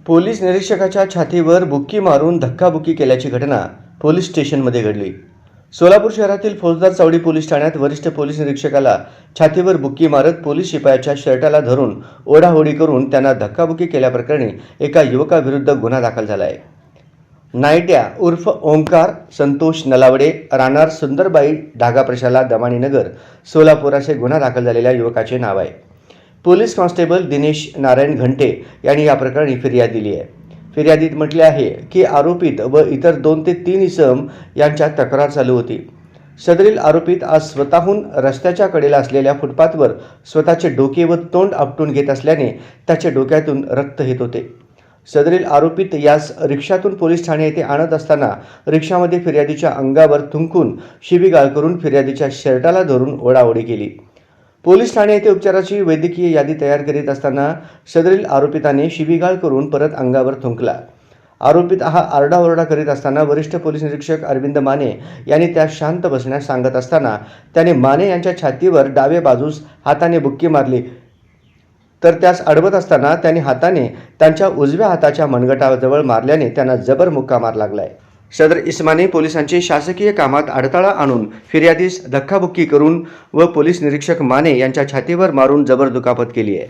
Police निरीक्षकाच्या छातीवर बुक्की मारून धक्काबुक्की केल्याची घटना पोलीस स्टेशनमध्ये घडली। सोलापूर शहरातील फौजदार चावडी पोलीस ठाण्यात वरिष्ठ पोलीस निरीक्षकाला छातीवर बुक्की मारत पोलीस शिपायाच्या शर्टाला धरून ओढाओढी करून त्यांना धक्काबुक्की केल्याप्रकरणी एका युवकाविरुद्ध गुन्हा दाखल झाला आहे। नाईट्या उर्फ ओंकार संतोष नलावडे राहणार सुंदरबाई ढागा प्रशाला दमाणीनगर सोलापूर असे गुन्हा दाखल झालेल्या युवकाचे नाव आहे। पोलीस कॉन्स्टेबल दिनेश नारायण घंटे यांनी या प्रकरणी फिर्याद दिली आहे। फिर्यादीत म्हटले आहे की आरोपित व इतर 2 ते 3 इसम यांच्यात तक्रार चालू होती। सदरील आरोपित आज स्वतःहून रस्त्याच्या कडेला असलेल्या फुटपाथवर स्वतःचे डोके व तोंड आपटून घेत असल्याने त्याच्या डोक्यातून रक्त येत होते। सदरील आरोपित यास रिक्षातून पोलीस ठाणे येथे आणत असताना रिक्षामध्ये फिर्यादीच्या अंगावर थुंकून शिवीगाळ करून फिर्यादीच्या शर्टाला धरून ओढाओढी केली। पोलीस ठाणे येथे उपचाराची वैद्यकीय यादी तयार करीत असताना सदरील आरोपिताने शिवीगाळ करून परत अंगावर थुंकला। आरोपित हा आरडाओरडा करीत असताना वरिष्ठ पोलीस निरीक्षक अरविंद माने यांनी त्यास शांत बसण्यास सांगत असताना त्याने माने यांच्या छातीवर डाव्या बाजूस हाताने बुक्की मारली, तर त्यास अडवत असताना त्याने हाताने त्यांच्या उजव्या हाताच्या मनगटाजवळ मारल्याने त्यांना जबर मुक्का मार लागलाय। सदर इसमाने पोलिसांचे शासकीय कामात अडथळा आणून फिर्यादीस धक्काबुक्की करून व पोलीस निरीक्षक माने यांच्या छातीवर मारून जबर दुखापत केली आहे।